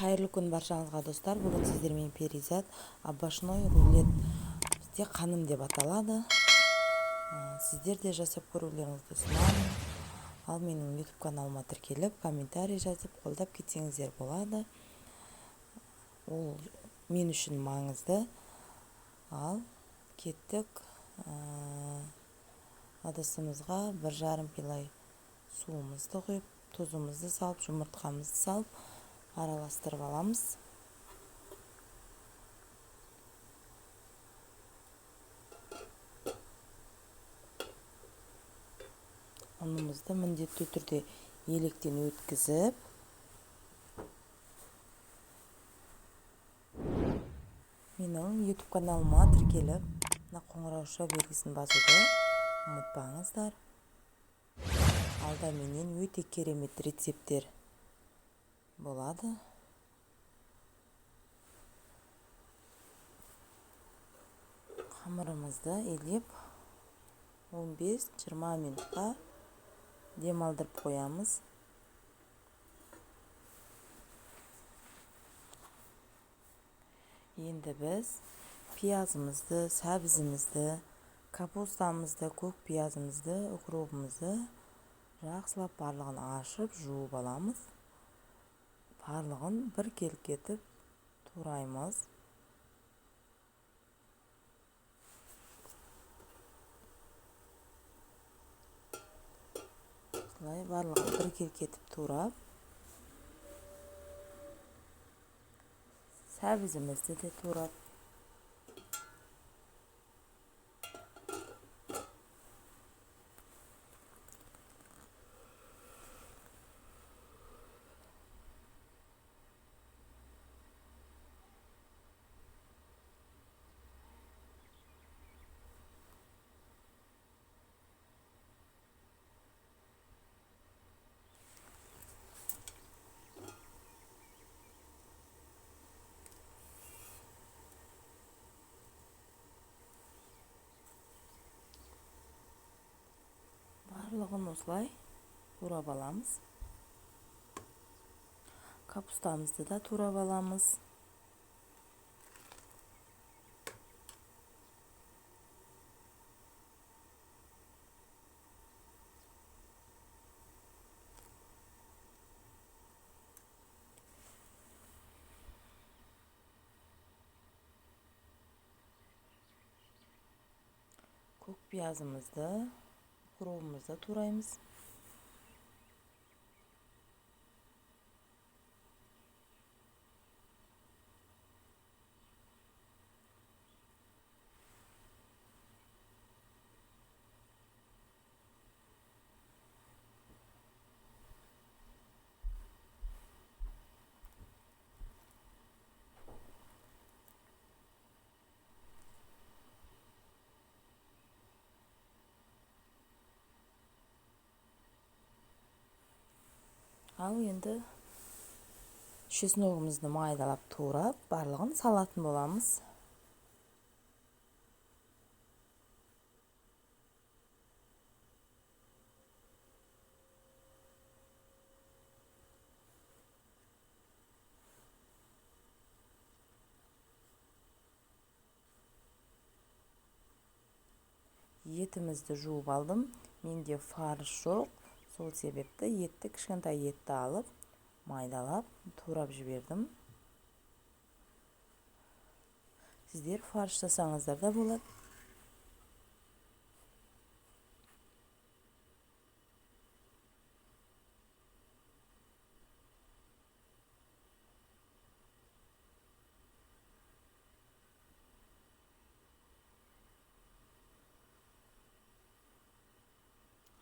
Кайырлы күн баршаңызға достар. Бүгін сіздермен перизат овощной рулет бізде қаным деп аталады. Сіздер де жасап көрулеріңізді ұсынамын. Ал менің YouTube каналыма тіркеліп, комментарий жазып, қолдап кетсеңіздер болады. Ол мен үшін маңызды. Ал кеттік. Ыдысымызға 1,5 пилай суымызды құйып, тұзымызды салып, жұмыртқамызды салып, араластырып аламыз. Ұнымызды міндетті түрде електен өткізіп, менің YouTube каналыма тіркеліп, қоңырауша белгісін басуды ұмытпаңыздар. Алда менен өте керемет рецепттер болады. Қамырымызды елеп 15-20 минутқа демалдырып қоямыз. Енді біз пиязымызды, сәбізімізді, капустамызды, көк пиязымызды, укропымызды жақсылап барлығын ашып, жуып аламыз. Барлығын бір келкетіп тураймыз. Солай барлығын бір келкетіп турап, сәбізімізді де турап, барлығын осылай турап аламыз. Капустамызды да турап аламыз. Көк пиязымызды, укропымызды тураймыз. Ал енді чесногымызды майдалап турап, барлығын салатын боламыз. Етімізді жуып алдым. Менде фарш жоқ. Сол себепті кішкентай етті алып, майдалап, турап жібердім. Сіздер фарш жасаңыздар да болады.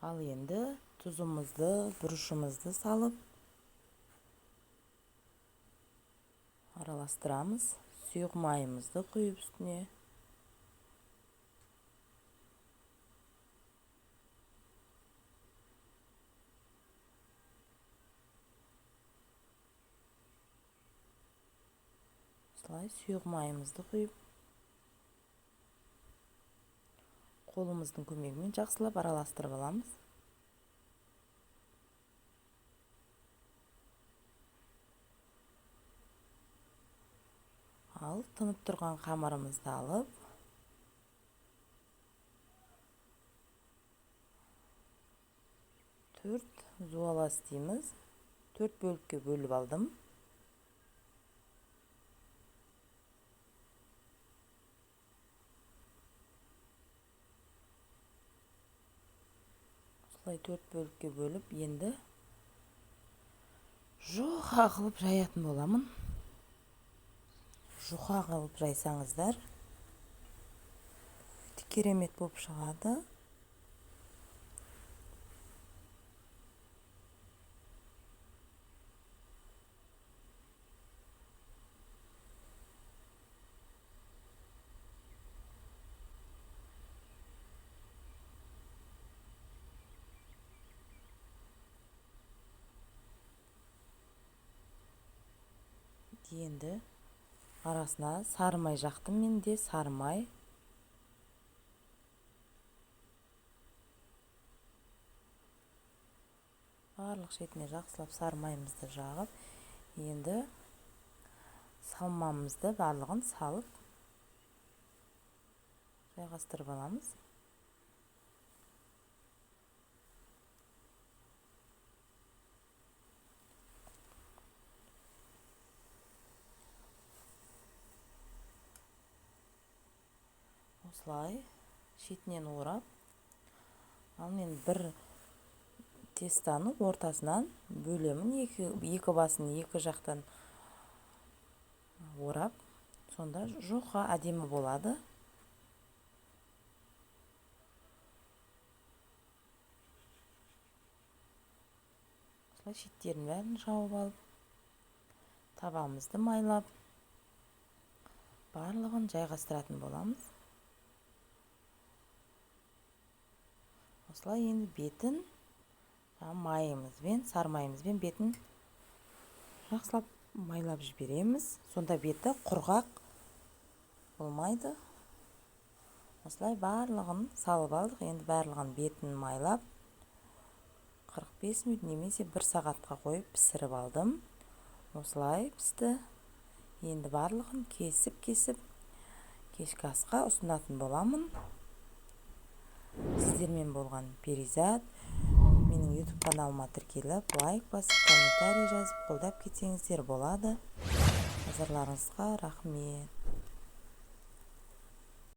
Ал енді тұзымызды, бұрышымызды салып араластырамыз. Сұйық майымызды құйып үстіне. Солай сұйық майымызды құйып, қолымыздың көмегімен жақсылап араластырып аламыз. Ал тынып тұрған қамырымызды алып төрт зуалас дейміз, 4 бөлікке бөліп алдым. Осылай 4 бөлікке бөліп, енді жұқа қылып жаятын боламын. Жұқа қылып жайсаңыздар керемет болып шығады. Енді арасына сары май жақтым, менде сары май. Барлық шетіне жақсылап сары майымызды жағып, енді салмамызды барлығын салып жайғастырып аламыз. Осылай шетінен орап, ал мен бір тестаны ортасынан бөлемін, екі басын екі жақтан орап, сонда жұқа әдемі болады. Осылай шеттерін бәрін жауып алып, табағымызды майлап, барлығын жайғастыратын боламыз. Осылай енді бетін майымызбен, сары майымызбен бетін жақсылап майлап жібереміз. Сонда беті құрғақ болмайды. Осылай барлығын салып алдық. Енді барлығын бетін майлап 45 минут немесе 1 сағатқа қойып пісіріп алдым. Осылай пісті. Енді барлығын кесіп кешкі асқа ұсынатын боламын. Сіздермен болған Перизат. Менің YouTube каналыма тіркеліп, лайк басып, комментарий жазып, қолдап кетсеңіздер болады. Назарларыңызға рахмет.